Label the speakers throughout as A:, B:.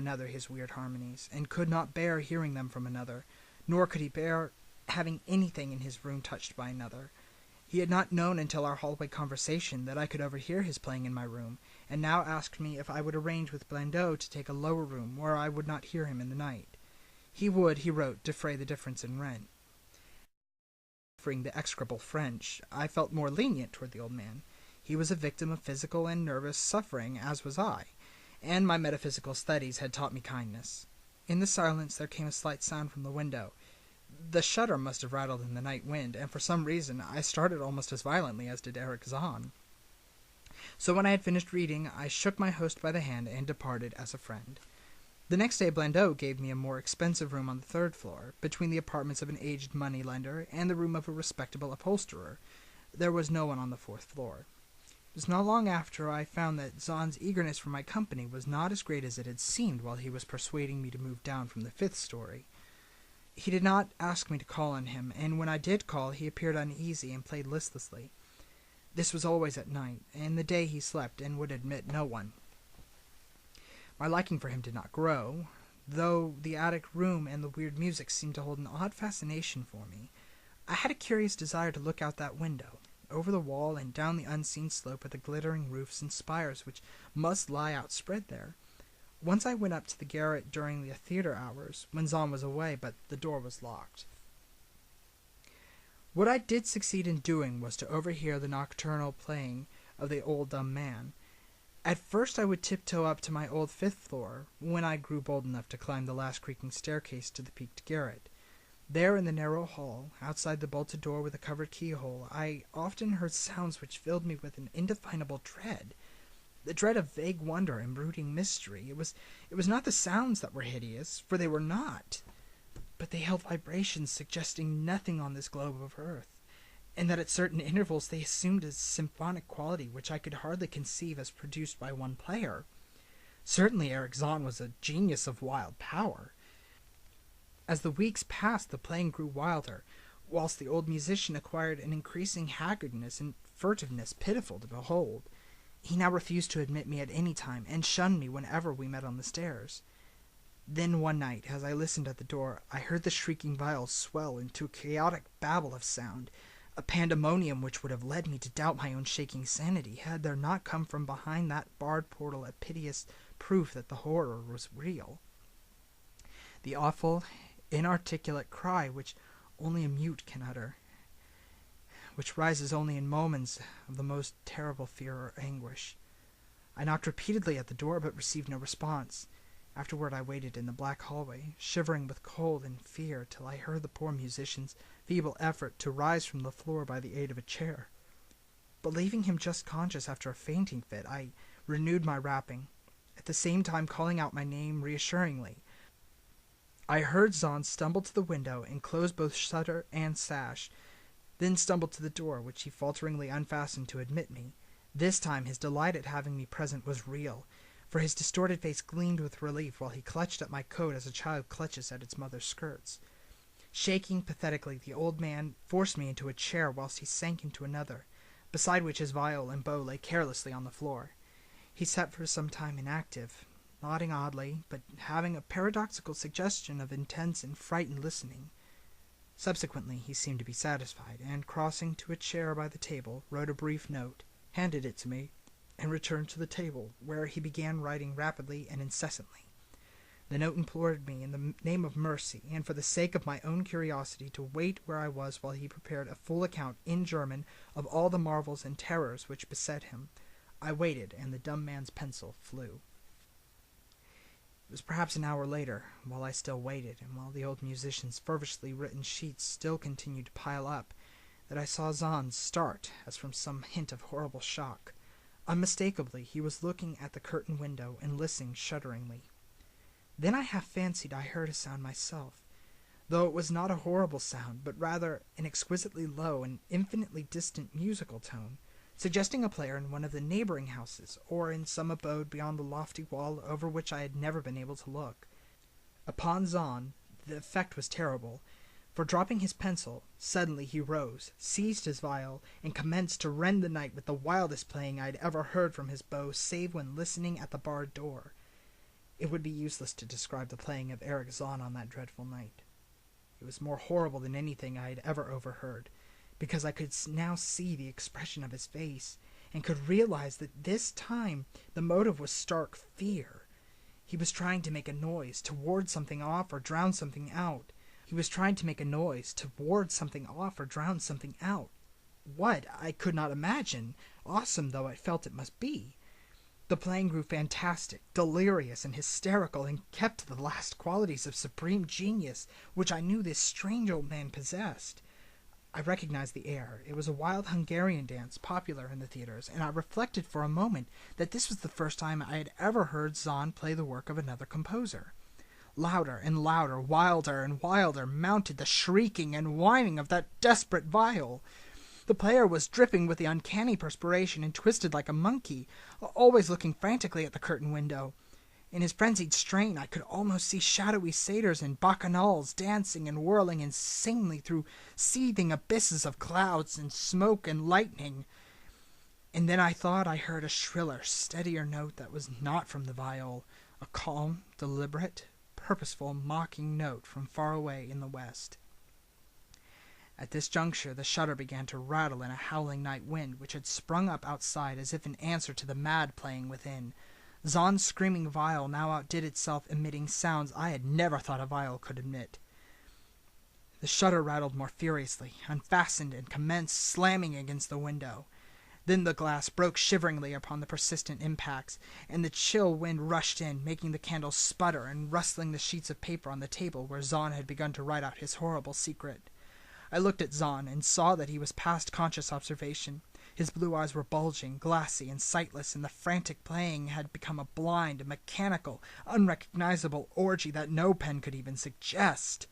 A: another his weird harmonies, and could not bear hearing them from another, nor could he bear having anything in his room touched by another. He had not known until our hallway conversation that I could overhear his playing in my room, and now asked me if I would arrange with Blandot to take a lower room where I would not hear him in the night. He would, he wrote, defray the difference in rent. Offering the execrable French, I felt more lenient toward the old man. He was a victim of physical and nervous suffering, as was I, and my metaphysical studies had taught me kindness. In the silence there came a slight sound from the window. The shutter must have rattled in the night wind, and for some reason I started almost as violently as did Erich Zann. So when I had finished reading, I shook my host by the hand and departed as a friend. The next day Blandot gave me a more expensive room on the third floor, between the apartments of an aged money-lender and the room of a respectable upholsterer. There was no one on the fourth floor. It was not long after I found that Zann's eagerness for my company was not as great as it had seemed while he was persuading me to move down from the fifth story. He did not ask me to call on him, and when I did call he appeared uneasy and played listlessly. This was always at night, and the day he slept and would admit no one. My liking for him did not grow, though the attic room and the weird music seemed to hold an odd fascination for me. I had a curious desire to look out that window, over the wall and down the unseen slope of the glittering roofs and spires which must lie outspread there. Once I went up to the garret during the theatre hours, when Zann was away, but the door was locked. What I did succeed in doing was to overhear the nocturnal playing of the old dumb man. At first I would tiptoe up to my old fifth floor, when I grew bold enough to climb the last creaking staircase to the peaked garret. There in the narrow hall, outside the bolted door with a covered keyhole, I often heard sounds which filled me with an indefinable dread. The dread of vague wonder and brooding mystery. It was not the sounds that were hideous, for they were not, but they held vibrations suggesting nothing on this globe of earth, and that at certain intervals they assumed a symphonic quality which I could hardly conceive as produced by one player. Certainly Erich Zann was a genius of wild power. As the weeks passed, the playing grew wilder, whilst the old musician acquired an increasing haggardness and furtiveness pitiful to behold. He now refused to admit me at any time, and shunned me whenever we met on the stairs. Then one night, as I listened at the door, I heard the shrieking viols swell into a chaotic babble of sound, a pandemonium which would have led me to doubt my own shaking sanity, had there not come from behind that barred portal a piteous proof that the horror was real. The awful, inarticulate cry which only a mute can utter, which rises only in moments of the most terrible fear or anguish. I knocked repeatedly at the door, but received no response. Afterward I waited in the black hallway, shivering with cold and fear, till I heard the poor musician's feeble effort to rise from the floor by the aid of a chair. Believing him just conscious after a fainting fit, I renewed my rapping, at the same time calling out my name reassuringly. I heard Zann stumble to the window and close both shutter and sash, then stumbled to the door, which he falteringly unfastened to admit me. This time his delight at having me present was real, for his distorted face gleamed with relief while he clutched at my coat as a child clutches at its mother's skirts. Shaking pathetically, the old man forced me into a chair whilst he sank into another, beside which his viol and bow lay carelessly on the floor. He sat for some time inactive, nodding oddly, but having a paradoxical suggestion of intense and frightened listening. Subsequently he seemed to be satisfied, and crossing to a chair by the table, wrote a brief note, handed it to me, and returned to the table, where he began writing rapidly and incessantly. The note implored me in the name of mercy, and for the sake of my own curiosity, to wait where I was while he prepared a full account in German of all the marvels and terrors which beset him. I waited, and the dumb man's pencil flew. It was perhaps an hour later, while I still waited, and while the old musician's fervently written sheets still continued to pile up, that I saw Zann start as from some hint of horrible shock. Unmistakably, he was looking at the curtained window and listening shudderingly. Then I half fancied I heard a sound myself, though it was not a horrible sound, but rather an exquisitely low and infinitely distant musical tone, suggesting a player in one of the neighboring houses, or in some abode beyond the lofty wall over which I had never been able to look. Upon Zann the effect was terrible, for dropping his pencil, suddenly he rose, seized his viol, and commenced to rend the night with the wildest playing I had ever heard from his bow, save when listening at the barred door. It would be useless to describe the playing of Erich Zann on that dreadful night. It was more horrible than anything I had ever overheard, because I could now see the expression of his face, and could realize that this time the motive was stark fear. He was trying to make a noise, to ward something off or drown something out. What? I could not imagine, awesome though I felt it must be. The playing grew fantastic, delirious, and hysterical, and kept the last qualities of supreme genius which I knew this strange old man possessed. I recognized the air. It was a wild Hungarian dance, popular in the theaters, and I reflected for a moment that this was the first time I had ever heard Zann play the work of another composer. Louder and louder, wilder and wilder, mounted the shrieking and whining of that desperate viol. The player was dripping with the uncanny perspiration and twisted like a monkey, always looking frantically at the curtain window. In his frenzied strain I could almost see shadowy satyrs and bacchanals dancing and whirling insanely through seething abysses of clouds and smoke and lightning. And then I thought I heard a shriller, steadier note that was not from the viol, a calm, deliberate, purposeful, mocking note from far away in the west. At this juncture the shutter began to rattle in a howling night wind which had sprung up outside as if in answer to the mad playing within. Zann's screaming viol now outdid itself, emitting sounds I had never thought a viol could emit. The shutter rattled more furiously, unfastened, and commenced slamming against the window. Then the glass broke shiveringly upon the persistent impacts, and the chill wind rushed in, making the candles sputter and rustling the sheets of paper on the table where Zann had begun to write out his horrible secret. I looked at Zann and saw that he was past conscious observation. His blue eyes were bulging, glassy, and sightless, and the frantic playing had become a blind, mechanical, unrecognizable orgy that no pen could even suggest.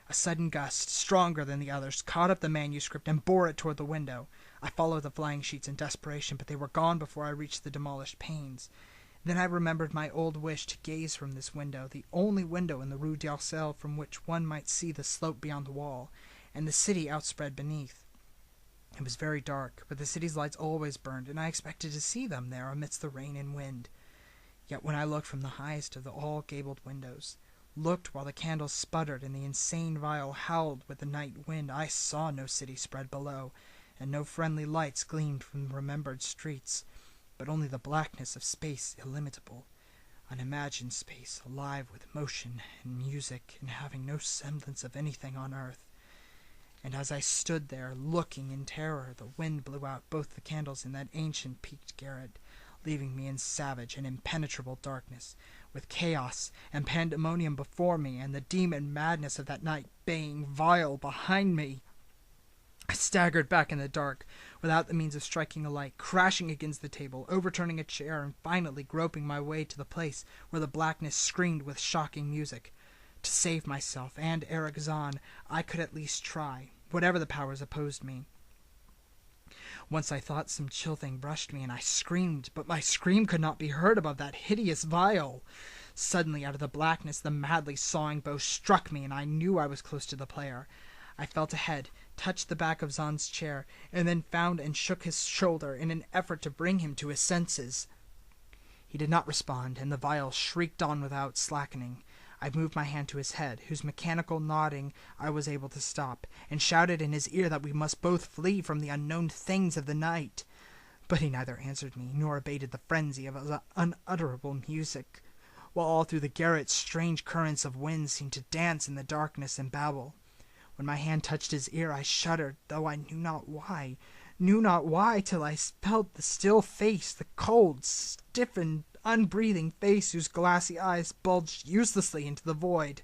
A: A sudden gust, stronger than the others, caught up the manuscript and bore it toward the window. I followed the flying sheets in desperation, but they were gone before I reached the demolished panes. Then I remembered my old wish to gaze from this window, the only window in the Rue d'Arcel from which one might see the slope beyond the wall, and the city outspread beneath. It was very dark, but the city's lights always burned, and I expected to see them there amidst the rain and wind. Yet when I looked from the highest of the all-gabled windows, looked while the candles sputtered and the insane viol howled with the night wind, I saw no city spread below, and no friendly lights gleamed from the remembered streets, but only the blackness of space illimitable, unimagined space, alive with motion and music, and having no semblance of anything on earth. And as I stood there, looking in terror, the wind blew out both the candles in that ancient peaked garret, leaving me in savage and impenetrable darkness, with chaos and pandemonium before me, and the demon madness of that night baying vile behind me. I staggered back in the dark, without the means of striking a light, crashing against the table, overturning a chair, and finally groping my way to the place where the blackness screamed with shocking music. To save myself and Erich Zann, I could at least try, whatever the powers opposed me. Once I thought some chill thing brushed me, and I screamed, but my scream could not be heard above that hideous viol. Suddenly, out of the blackness, the madly sawing bow struck me, and I knew I was close to the player. I felt ahead, touched the back of Zann's chair, and then found and shook his shoulder in an effort to bring him to his senses. He did not respond, and the viol shrieked on without slackening. I moved my hand to his head, whose mechanical nodding I was able to stop, and shouted in his ear that we must both flee from the unknown things of the night. But he neither answered me, nor abated the frenzy of his unutterable music, while all through the garret strange currents of wind seemed to dance in the darkness and babble. When my hand touched his ear, I shuddered, though I knew not why, till I felt the still face, the cold, stiffened, unbreathing face whose glassy eyes bulged uselessly into the void.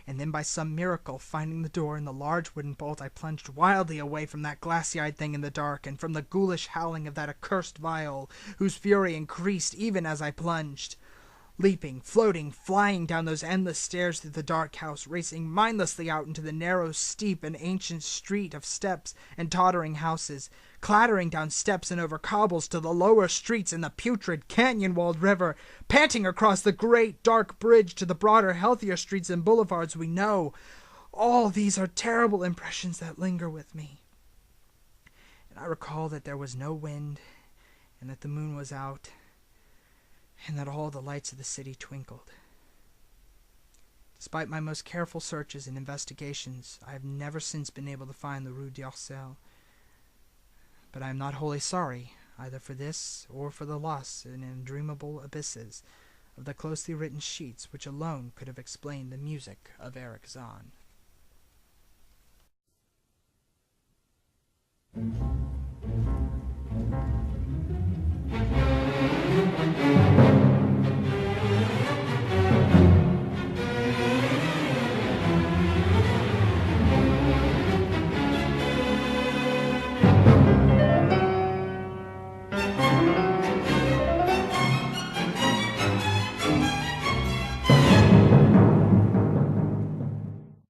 A: And then by some miracle, finding the door in the large wooden bolt, I plunged wildly away from that glassy-eyed thing in the dark, and from the ghoulish howling of that accursed viol, whose fury increased even as I plunged. Leaping, floating, flying down those endless stairs through the dark house, racing mindlessly out into the narrow, steep, and ancient street of steps and tottering houses, clattering down steps and over cobbles to the lower streets in the putrid, canyon-walled river, panting across the great, dark bridge to the broader, healthier streets and boulevards we know. All these are terrible impressions that linger with me. And I recall that there was no wind, and that the moon was out, and that all the lights of the city twinkled. Despite my most careful searches and investigations, I have never since been able to find the Rue d'Orsay. But I am not wholly sorry, either for this or for the loss in undreamable abysses of the closely written sheets which alone could have explained the music of Erich Zann.